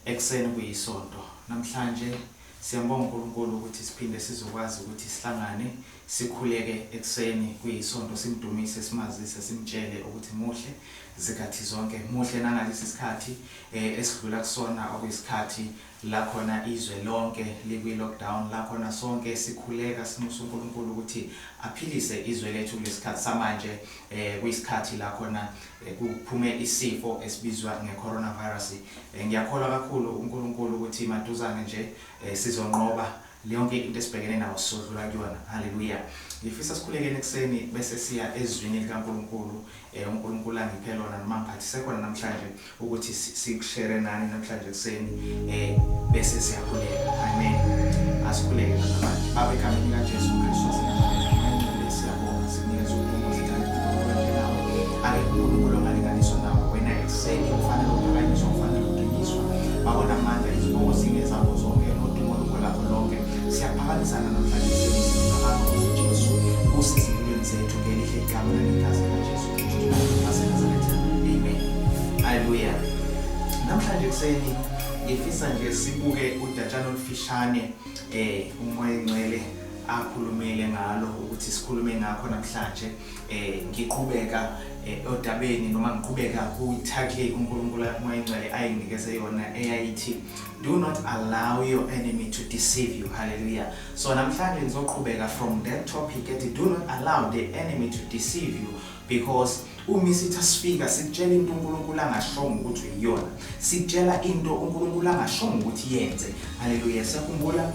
Ekseni kuyisonto. Namhlanje siyambonga uNkulunkulu ukuthi siphinde sizokwazi ukuthi sihlangane sikhuleke ekseni kuyisonto simdumise simazise simtshele ukuthi muhle zikathi zonke muhle nangalesi sikhathi esidlula kusona okuyisikhathi la khona izwe lonke likwi lockdown la khona sonke sikhuleka simusa uNkulunkulu ukuthi aphilise izwe lethu kulesikhathi samanje kuyisikhathi la khona kuphume isifo esibizwa ngecoronavirus. Ngiyakholwa kakhulu uNkulunkulu ukuthi maduzane nje sizonqoba yonke into esibhekene nayo sodlula kuyona. Haleluya. Ngifisa sikhulekene ekseni bese siya ezwini likaNkulunkulu. uNkulunkulu angiphe lona noma ngiphathise khona namhlanje ukuthi sikushare nani namhlanje ekseni bese siyakhuleka. Amen. Asikhuleke namhlanje. Baba egameni likaJesu Kristu siyabonga sinikeza uNkulunkulu uNkulunkulu ongalinganiswa nawe wena ekseni ufanele ukuphakanyiswa ufanele ukudunyiswa. Babona amandla izibongo zingezabo zonke nodumo lokho lonke siyaphakamisana namhlanje sesizinakho uJesu usizimpilweni zethu ngelihle igama likaNkulunkulu kaJesu Kristu aseNazaretha. Amen. Haleluya. Namhlanje ekseni ngifisa nje sibuke udatshana olufishane umoya engcwele akhulumile ngalo ukuthi sikhulume ngakho namhlanje. Ngiqhubeka odabeni noma ngiqhubeka ku-tackle uNkulunkulu umoya engcwele ayinikeze yona eyayithi do not allow your enemy to deceive you. Hallelujah. So namhlanje ngizoqhubeka from that topic ethi do not allow the enemy to deceive you, because umisitha sifika sikutshela into uNkulunkulu angashongo ukuthi uyiyona, sikutshela into uNkulunkulu angashongo ukuthi yenze. Hallelujah. Siyakhumbula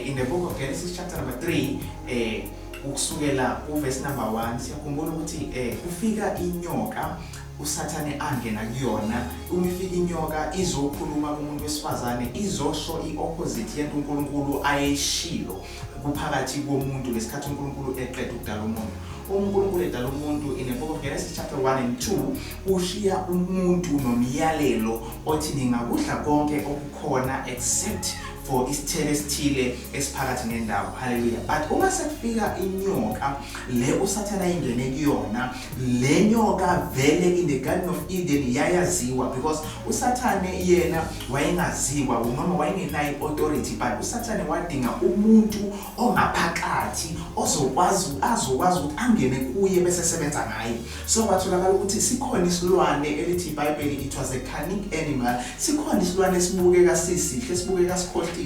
in the book of Genesis chapter number 3 ukusukela uverse number 1 siyakhumbula ukuthi ufika inyoka uSathane angena kuyona. Umifika inyoka izokhuluma kumuntu wesifazane izosho iopposite yento uNkulunkulu ayeshilo kuphakathi komuntu lesikhathi uNkulunkulu eqeda ukudala umuntu. uNkulunkulu edala umuntu in the book of Genesis chapter 1 and 2 ushiya umuntu nomyalelo othi ningakudla konke okukhona except for isithelo esithile esiphakathi nendawo. Hallelujah. But uma sekufika inyoka le uSathane ingene kuyona, le nyoka vele in the Garden of Eden yayaziwa, because uSathane yena wayengaziwa noma wayengenayo authority, but uSathane wadinga umuntu ongaphakathi azokwazi ukuthi angene kuye bese sebenza ngaye. So batholakala ukuthi sikhona isilwane elithi iBhayibheli it was a cunning animal. Sikhona isilwane esibukeka sisihle esibukeka sikhohlisa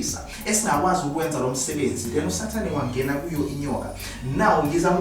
esingakwazi ukwenza lo msebenzi. Then uSathane wangena kuyo inyoka. Now ngizama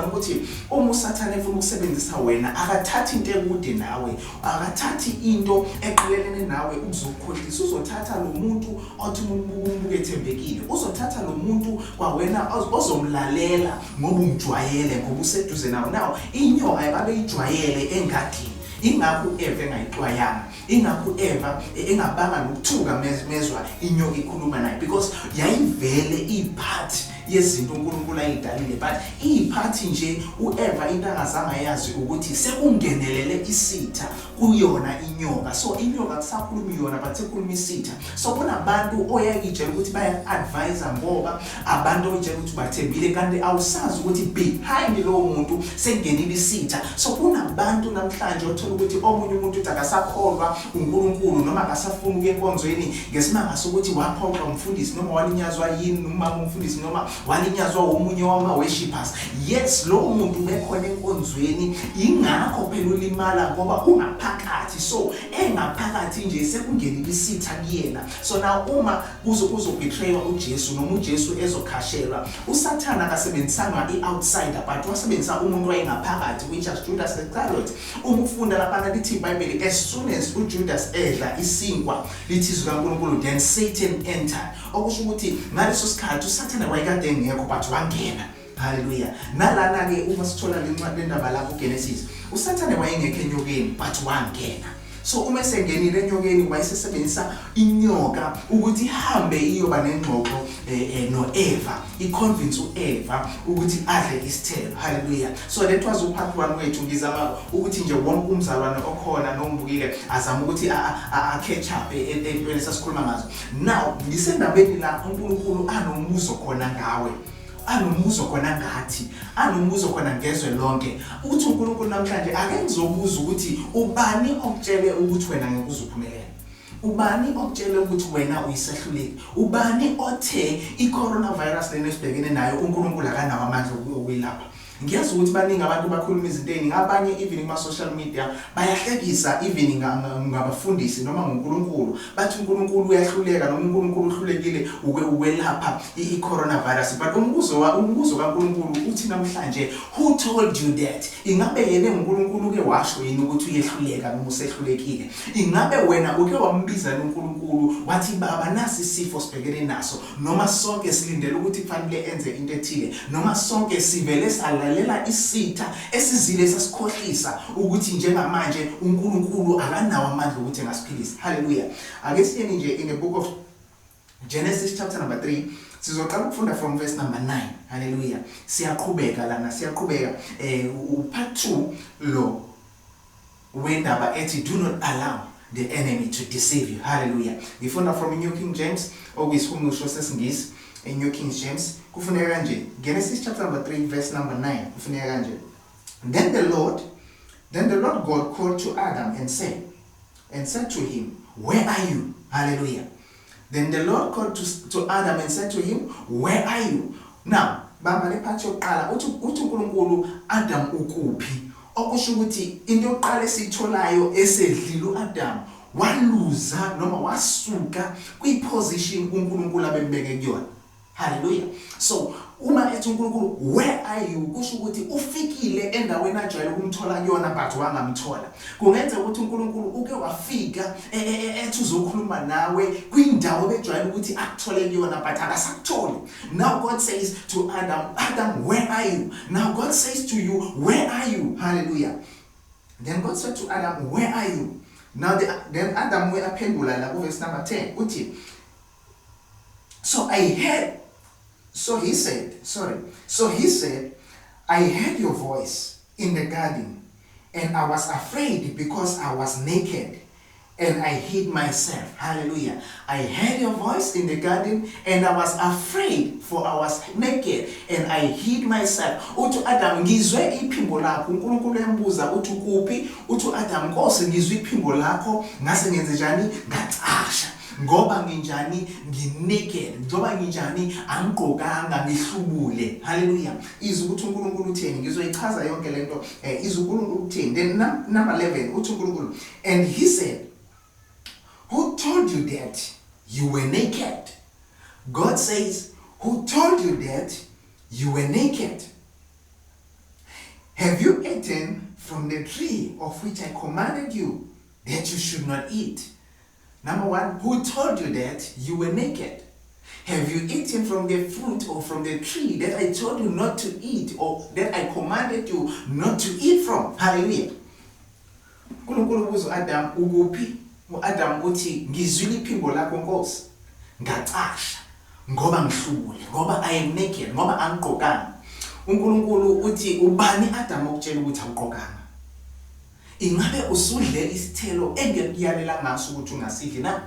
ukuthi uma uSathane efuna ukusebenzisa wena akathathi into ekude nawe, akathathi into eqelelene nawe ukuzokhohlisa. Uzothatha lo muntu othi umbuke ethembekile, uzothatha lo muntu kwawena ozomlalela ngoba umjwayele ngoba useduze nawe. Now inyoka yababe ijwayele engadini, ingakho Eva engayixwayanga, ingakho Eva engabanga nokuthuka mezwa inyoka ikhuluma naye, because yayivele ipart yezinto uNkulunkulu ayidalile. But ipart nje uEva into angazange yazi ukuthi sekungenelele isitha kuyona inyoka. So inyoka kusakhuluma yona but ekhuluma isitha. So kunabantu oyakitshela ukuthi baya advise ngoba abantu oyitshela ukuthi bathembile kanti awusazi ukuthi behind lo muntu sengenile isitha. So kunabantu namhlanje othola ukuthi omunye umuntu uthi akasakholwa uNkulunkulu noma akasafuna ukuya enkonzweni ngesimanga sokuthi waphoqa umfundisi noma walinyazwa yini noma umfundisi noma walinyazwa omunye wama worshipers. Yes, lo muntu bekhona enkonzweni ingakho phela ulimala ngoba ungaphakathi. So engaphakathi nje sekungenile isitha kuyena. So now uma uzobethraywa uJesu noma uJesu ezokhashelwa, uSathane akasebenzisanga i-outsider but wasebenzisa umuntu wayengaphakathi, which is Judas Iscariot. Uma ufunda lapha lithi iBhayibheli as soon as uJudas edla isinkwa lithi uNkulunkulu then Satan entered. Okusho ukuthi ngaleso sikhathi uSathane wayekade engekho but wangena. Hallelujah. Nalana ke uma sithola lencwadi lendaba lapho uGenesis, uSathane wayengekho enyokeni but wangena. So uma sengenile enyokeni wayesebenzisa inyoka ukuthi ihambe iyoba nengxoxo noEva, iconvince uEva ukuthi adle isithelo. Hallelujah. So that was upart 1 wethu. Ngizama ukuthi nje wonke umzalwane okhona nombukile azama ukuthi catch up entweni sasikhuluma ngazo. Now ngisendabeni la uNkulunkulu anombuzo khona ngawe, anombuzo khona ngathi, anombuzo khona ngezwe lonke. Uthi uNkulunkulu namhlanje ake ngizobuza ukuthi ubani okutshele ukuthi wena ngeke uzuphumelele. ubani okutshela ukuthi wena uyisehluleki? Ubani othe i-coronavirus lena esibhekene nayo uNkulunkulu akanawo amandla okuyilapha? Ngiyazi ukuthi baningi abantu bakhuluma izinto eziningi, abanye even kuma-social media bayahlekisa even ngabafundisi noma ngoNkulunkulu, bathi uNkulunkulu uyahluleka noma uNkulunkulu uhlulekile ukwelapha i-coronavirus. But umbuzo kaNkulunkulu uthi namhlanje, who told you that? Ingabe yena uNkulunkulu uke washo yini ukuthi uyehluleka noma usehlulekile? Ingabe wena uke wambiza uNkulunkulu wathi baba nasi isifo sibhekene naso, noma sonke silindele ukuthi kufanele enze into ethile, noma sonke sivele salalela isitha esizile sasikhohlisa ukuthi njengamanje uNkulunkulu akanawo amandla ukuthi engasiphilisa? Hallelujah. Ake siyeni nje in the book of Genesis chapter number 3, sizoqala ukufunda from verse number 9. Hallelujah. Siyaqhubeka part 2 lo wendaba ethi do not allow the enemy to deceive you. Hallelujah. Ngifunda from New King James okuyisihumusho sesingisi. In New King James kufuneka kanje, Genesis chapter number 3 verse number 9 kufuneka kanje. Then the Lord God called to Adam and said to him, where are you? Hallelujah. Then the Lord called to Adam and said to him, where are you? Now bamba le part yokuqala uthi uNkulunkulu Adam ukuphi? Okusho ukuthi into yokuqala esitholayo esedlile uAdam waluza noma wasuka kwi-position uNkulunkulu abembeke kuyona. Hallelujah. So uma ethi uNkulunkulu where are you, kusho ukuthi ufikile endaweni ajayele ukumthola kuyona but wangamthola. Kungenza ukuthi uNkulunkulu uke wafika ethi uzokhuluma nawe kwindawo bejwayele ukuthi akuthole kuyona but akasakutholi. Now God says to Adam, where are you? Now God says to you, where are you? Hallelujah. Then God said to Adam, where are you? Now then Adam uyaphendula la verse number 10 uthi, so he said, I heard your voice in the garden, and I was afraid because I was naked, and I hid myself. Hallelujah. I heard your voice in the garden, and I was afraid for I was naked, and I hid myself. Uthi Adam, ngizwe iphimbo lakho. uNkulunkulu embuza uthi kuphi? Uthi Adam, Nkosi ngizwe iphimbo lakho, ngase ngenze njani? Ngacasha. Ngoba nginjani nginaked, ngoba nginjani angigqokanga ngihlubule. Hallelujah. Izwi ukuthi uNkulunkulu utheni, ngizoyichaza yonke lento. Izwi uNkulunkulu utheni. Then number 11 uthi uNkulunkulu, and he said, who told you that you were naked? God says, who told you that you were naked? Have you eaten from the tree of which I commanded you that you should not eat? Number 1, who told you that you were naked? Have you eaten from the fruit or from the tree that I told you not to eat, or that I commanded you not to eat from? Hallelujah. uNkulunkulu ubuza Adam, ukuphi? uAdam uthi ngizwile iphimbo lakho Nkosi, ngacasha ngoba ngihlubule, ngoba I am naked, ngoba angigqokanga. uNkulunkulu uthi ubani Adam okutshela ukuthi awugqokanga? Ingabe usudle isithelo engekuyalela ngaso ukuthi ungasidli na?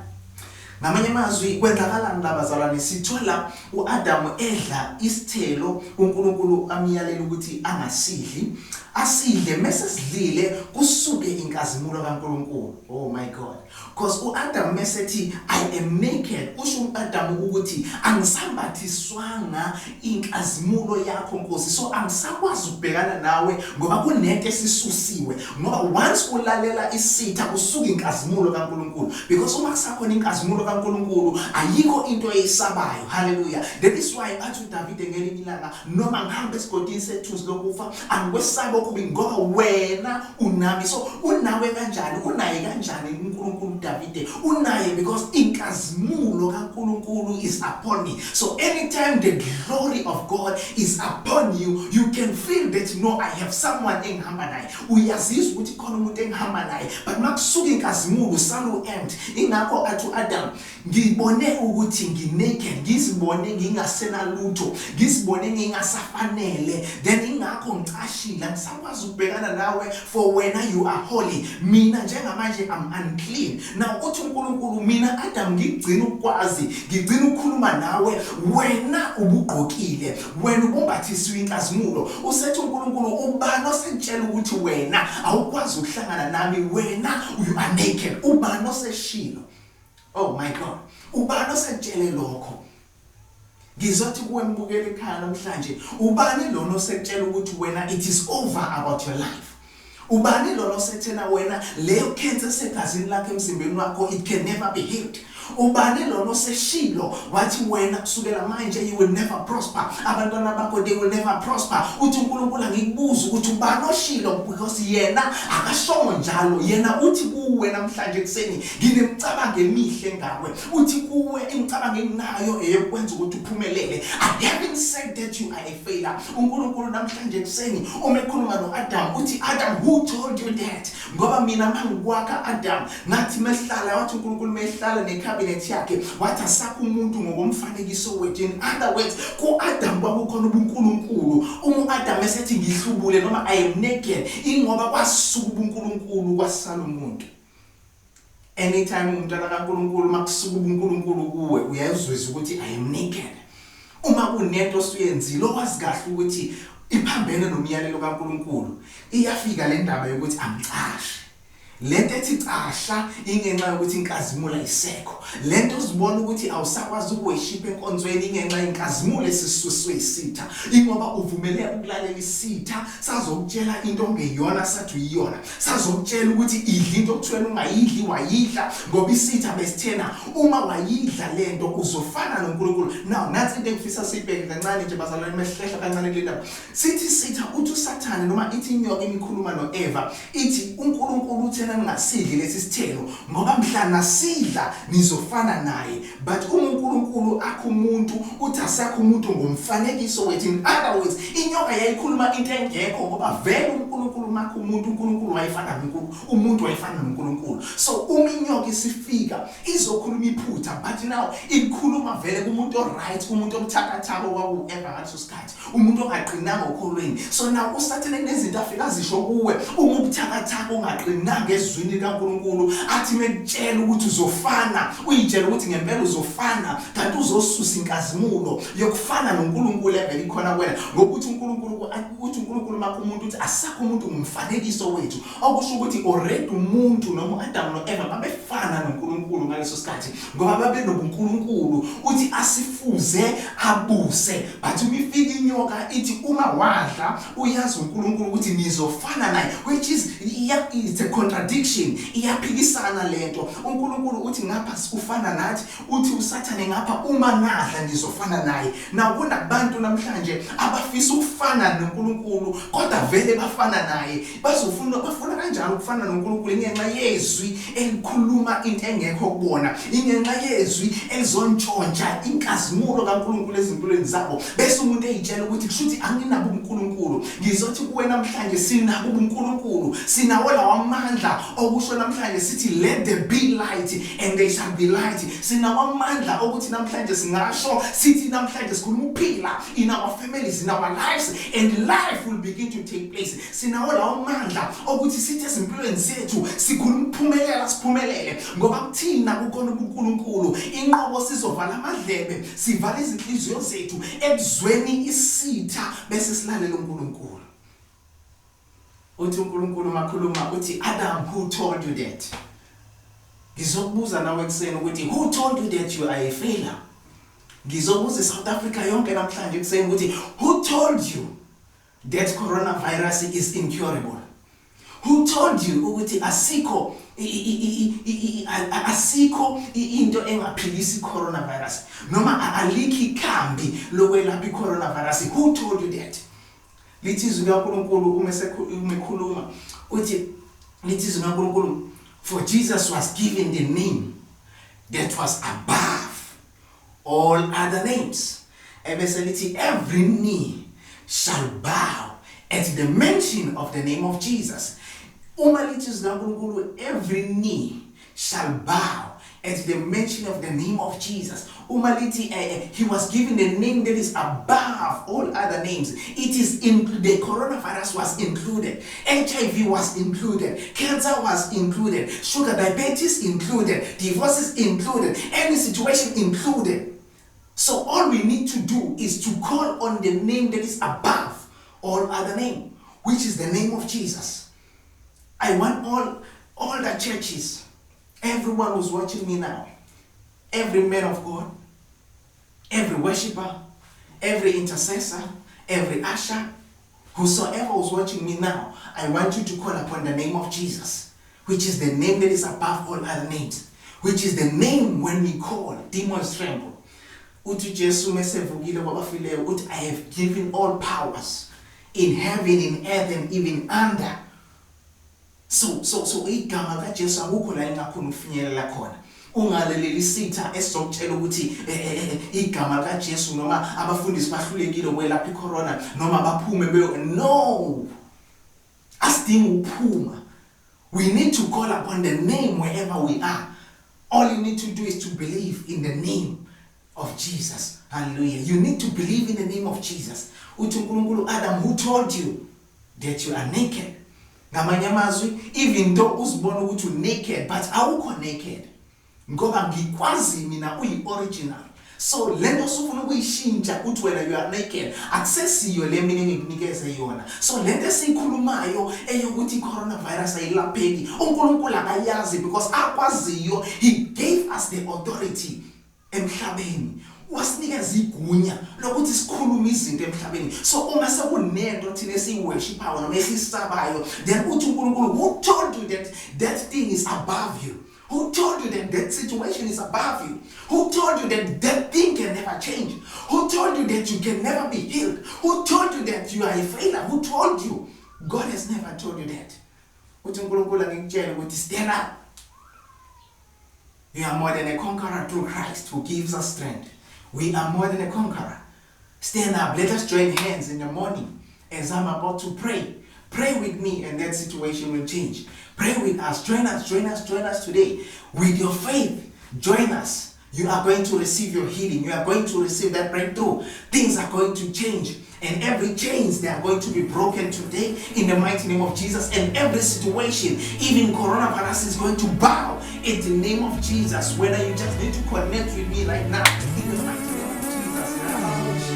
Ngamanye amazwi kwenzakalani labazalwane? Sithola uAdam edla isithelo uNkulunkulu amyalela ukuthi angasidli, asidle mase sidlile kusuke inkazimulo kaNkulunkulu. Oh my God. Because uAdam mesethi I am naked, usho uAdam ukuthi angisambathiswanga inkazimulo yakho Nkosi, so angisakwazi ukubhekana nawe ngoba kunento esisusiwe. Ngoba once ulalela isitha kusuka inkazimulo kaNkulunkulu, because uma kusakhona inkazimulo kaNkulunkulu ayikho into eyisabayo. Hallelujah. That is why athi uDavid ngelinye ilanga, noma ngihambe esigodini sethusi lokufa angikwesaba okubi ngoba wena unami. So unawe kanjani? Unaye kanjani uNkulunkulu David? Unaye because inkazimulo kaNkulunkulu is upon me. So anytime the glory of God is upon you, you can feel that no, I have someone engihamba naye. Uyazizwa ukuthi khona umuntu engihamba naye, but makusuka inkazimulo salu empty. Ingakho athi uAdam, ngibone ukuthi nginaked, ngizibone ngingasenalutho, ngizibone ngingasafanele, then ingakho ngicashila ngisakwazi ukubhekana nawe, for wena you are holy, mina njengamanje I'm unclean. Now uthi uNkulunkulu, mina Adam ngigcina ukwazi, ngigcina ukukhuluma nawe, wena ubugqokile, wena ubumbathiswe inkazimulo. Usethi uNkulunkulu, ubani osentshela ukuthi wena awukwazi ukuhlangana nami, wena you are naked? Ubani oseshilo? Oh my God. Ubani osekutshele lokho? Ngizothi kuwe mbukeli ekhaya namhlanje, ubani lona osekutshela ukuthi wena it is over about your life? Ubani lona osethena wena leyo cancer segazini lakhe emzimbeni wakho it can never be healed? Ubani lona oseshilo wathi wena kusukela manje you will never prosper, abantwana bakho they will never prosper? Uthi uNkulunkulu angikubuza ukuthi ubani oshilo, because yena akashongo njalo. Yena uthi kuwe namhlanje kuseni nginemicabango emihle ngawe. Uthi kuwe imicabango enginayo eyokwenza ukuthi uphumelele. I haven't said that you are a failure. uNkulunkulu namhlanje kuseni uma ekhuluma noAdam uthi, Adam, who told you that? Ngoba mina mangikwakha Adam ngathi mehlala, wathi uNkulunkulu mehlala necabinet yakhe wathi asakho umuntu ngokomfanekiso wethu. In other words, ku-Adam kwakukhona ubuNkulunkulu. Adam esethi ngihlubule noma I am naked, ingoba kwasuka ubuNkulunkulu kwasala umuntu. Anytime umntwana kaNkulunkulu makusuka ubuNkulunkulu kuwe uyazizwa ukuthi I am naked. Uma kunento osuyenzile okwazi kahle ukuthi iphambene nomyalelo kaNkulunkulu, iyafika le ndaba yokuthi amcashe. Lento ethi casha ingenxa yokuthi inkazimulo ayisekho. Lento uzibona ukuthi awusakwazi ukuworship enkonzweni ingenxa yenkazimulo esisuswe isitha. Ingoba uvumele ukulalela isitha sazokutshela into ongeyona sathi uyiyona. Sazokutshela ukuthi idla into okuthweni ungayidli wayidla, ngoba isitha besithena uma wayidla lento uzofana noNkulunkulu. Now nathi into engifisa sibheke kancane nje bazalwane mehlehla kancane kule ndaba. Sithi sitha uthi uSathane noma ithi inyoka imikhuluma noEva ithi uNkulunkulu uthena ningasidli lesi sithelo ngoba mhla nasidla nizofana naye. But uNkulunkulu akho umuntu uthi asakho umuntu ngomfanekiso wethu. In other words, inyoka yayikhuluma into engekho ngoba vele uNkulunkulu makho umuntu, uNkulunkulu wayefana noNkulunkulu, umuntu wayefana noNkulunkulu. So uma inyoka isifika izokhuluma iphutha, but now ikhuluma vele kumuntu oright, kumuntu obuthakathaka whoever ngaleso sikhathi, umuntu ongaqinanga okholweni. So now uSathane kunezinto afika zisho kuwe uma ubuthakathaka ongaqinanga ezwini kaNkulunkulu, athi mekutshela ukuthi uzofana, uyitshela ukuthi ngempela uzofana, kanti uzosusa inkazimulo yokufana noNkulunkulu evele ikhona kuwena. Ngokuthi uNkulunkulu makho umuntu uthi asakho umuntu ngumfanekiso wethu, okusho ukuthi already umuntu noma uAdam noEva babefana noNkulunkulu ngaleso sikhathi ngoba babe nobuNkulunkulu. Uthi asifuze abuse, but umifika inyoka ithi uma wadla uyazi uNkulunkulu ukuthi nizofana naye, which is it's a contradiction. Iyaphikisana lento. uNkulunkulu uthi ngapha sikufana nathi, uthi uSathane ngapha uma nadla nizofana naye. Now kunabantu namhlanje abafisa ukufana noNkulunkulu kodwa vele bafana naye, bafuna kanjalo ukufana noNkulunkulu ngenxa yezwi elikhuluma into engekho kubona, ingenxa yezwi elizontshontsha inkazimulo kaNkulunkulu ezimpilweni zabo. Bese umuntu eyitshela ukuthi kushuthi anginabo uNkulunkulu. Ngizothi kuwe namhlanje sinabo uNkulunkulu, sinawo lawa amandla okusho namhlanje sithi let there be light and there shall be light. Sinawo amandla ukuthi namhlanje singasho sithi namhlanje sikhuluma ukuphila in our families, in our lives, and life will begin to take place. Sinawo lawo amandla ukuthi sithi ezimpilweni zethu sikhuluma ukuphumelela, siphumelele ngoba kuthina kukhona uNkulunkulu. Inqobo sizovala amadlebe, sivala izinhliziyo zethu ekuzweni isitha bese silalela uNkulunkulu. Uthi uNkulunkulu makhuluma uthi, Adam, who told you that? Ngizokubuza nawe kuseni ukuthi who told you that you are a failure? Ngizokubuza South Africa yonke namhlanje kuseni ukuthi who told you that coronavirus is incurable? Who told you ukuthi asikho into engaphilisi coronavirus noma alikho ikhambi lokwelapha coronavirus? Who told you that? Lithi izwi kaNkulunkulu uma ekhuluma uthi lithi izwi kaNkulunkulu, for Jesus was given the name that was above all other names. Ebese lithi every knee shall bow at the mention of the name of Jesus. Uma lithi izwi kaNkulunkulu, every knee shall bow at the mention of the name of Jesus. Umaliti, he was given a name that is above all other names. It is the coronavirus was included, HIV was included, cancer was included, sugar diabetes included, divorces included, any situation included. So all we need to do is to call on the name that is above all other name, which is the name of Jesus. I want all the churches, everyone who's watching me now, every man of God, every worshipper, every intercessor, every usher, whosoever was watching me now, I want you to call upon the name of Jesus, which is the name that is above all other names, which is the name when we call, demons tremble. Uthi Jesu mesevukile kwabafileyo uthi I have given all powers in heaven, in earth, and even under. So igama kaJesu akukho la engakhona ukufinyelela khona. Ungaleleli sitha esizokutshela ukuthi igama kaJesu noma abafundisi bahlulekile ukwelapha icorona noma baphume no. Asidingi ukuphuma. We need to call upon the name wherever we are. All you need to do is to believe in the name of Jesus. Hallelujah. You need to believe in the name of Jesus. Uthi uNkulunkulu Adam, who told you that you are naked? Ngamanye amazwi, even though uzibona ukuthi naked, but awukho naked. Ngoba ngikwazi mina uyi-original. So lento sufuna ukuyishintsha uthi wena you are naked. Akusesiyo le mina ngikunikeze yona. So lento esikhulumayo eyokuthi coronavirus ayilapheki, uNkulunkulu akayazi because akwaziyo. He gave us the authority emhlabeni. Wasinikeza igunya lokuthi sikhulume izinto emhlabeni. So uma sekunento thina esiworshiphayo noma esisabayo, then uthi uNkulunkulu, who told you that that thing is above you? Who told you that that situation is above you? Who told you that that thing can never change? Who told you that you can never be healed? Who told you that you are a failure? Who told you? God has never told you that. Uthi uNkulunkulu angikutshela ukuthi stand up. We are more than a conqueror through Christ who gives us strength. We are more than a conqueror. Stand up. Let us join hands in the morning as I'm about to pray. Pray with me and that situation will change. Pray with us. Join us today. With your faith, join us. You are going to receive your healing. You are going to receive that breakthrough. Things are going to change. And every chains, they are going to be broken today in the mighty name of Jesus. And every situation, even coronavirus, is going to bow in the name of Jesus. Whether you just need to connect with me right now in the mighty name of Jesus.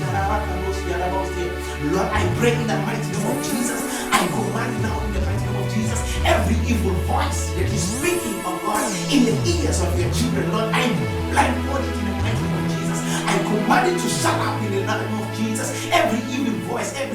Lord, I pray in the mighty name of Jesus. I command now in the mighty name of Jesus every evil voice that is speaking of God in the ears of your children. Lord, I blindfold it in the mighty name of Jesus. I command it to shut up in the name of Jesus. Every evil voice that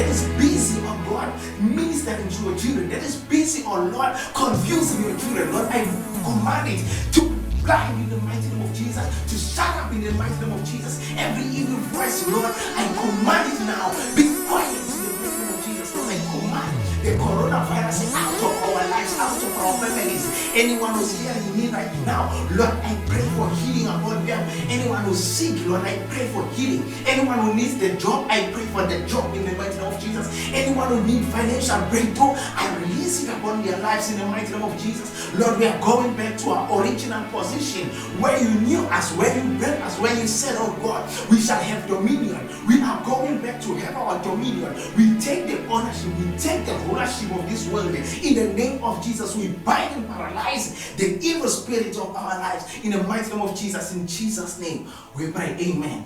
is busy, oh God, ministering to your children, that is busy, oh Lord, confusing your children. Lord, I command it to blind in the mighty name of Jesus, to shut up in the mighty name of Jesus. Every evil voice, Lord, I command it now. Be quiet in the mighty name of Jesus. Lord, I command the coronavirus out of our lives, out of our families. Anyone who's hearing me right now, Lord, I pray for healing upon them. Anyone who's sick, Lord, I pray for healing. Anyone who needs the job, I pray for the job in the mighty name of Jesus. Anyone who needs financial breakthrough, I release it upon their lives in the mighty name of Jesus. Lord, we are going back to our original position where you knew us, where you built us, where you said, oh God, we shall have dominion. We are going back to have our dominion. We take the ownership, we take the rulership of this world. In the name of Jesus, we bind and paralyze the evil spirit of our lives. In the mighty name of Jesus, in Jesus' name, we pray. Amen.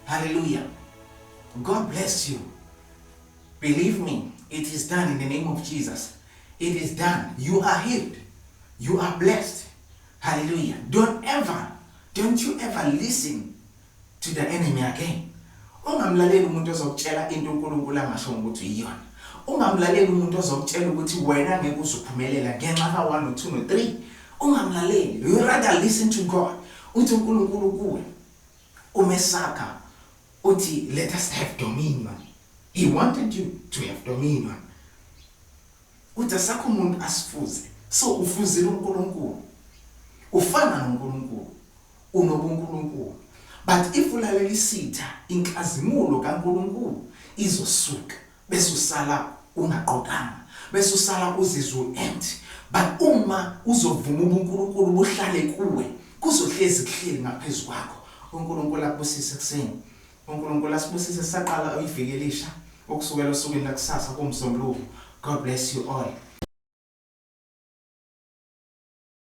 Hallelujah. God bless you. Believe me, it is done in the name of Jesus. It is done. You are healed. You are blessed. Hallelujah. Don't you ever listen to the enemy again. Ungamlaleli umuntu ozokutshela into uNkulunkulu angasho ukuthi iyona. Ungamlaleli umuntu ozokutshela ukuthi wena ngeke uzuphumelela ngenxa ka 1 no 2 no 3. Ungamlaleli. You rather listen to God. Uthi uNkulunkulu kuwe umesaka uthi let us have dominion. He wanted you to have dominion. Uthi asakho umuntu asifuze. So ufuzile uNkulunkulu. Ufana noNkulunkulu. UnobuNkulunkulu. But if ulaleli sitha inkazimulo kaNkulunkulu izosuka bese usala ungaqokanga bese usala uzizwe empty. But uma uzovuma uNkulunkulu buhlale kuwe kuzohlezi kuhleli ngaphezulu kwakho. uNkulunkulu akubusise kuseni. uNkulunkulu asibusise saqala uyivikelesha okusukela osukwini lakusasa komsombuluko. God bless you all.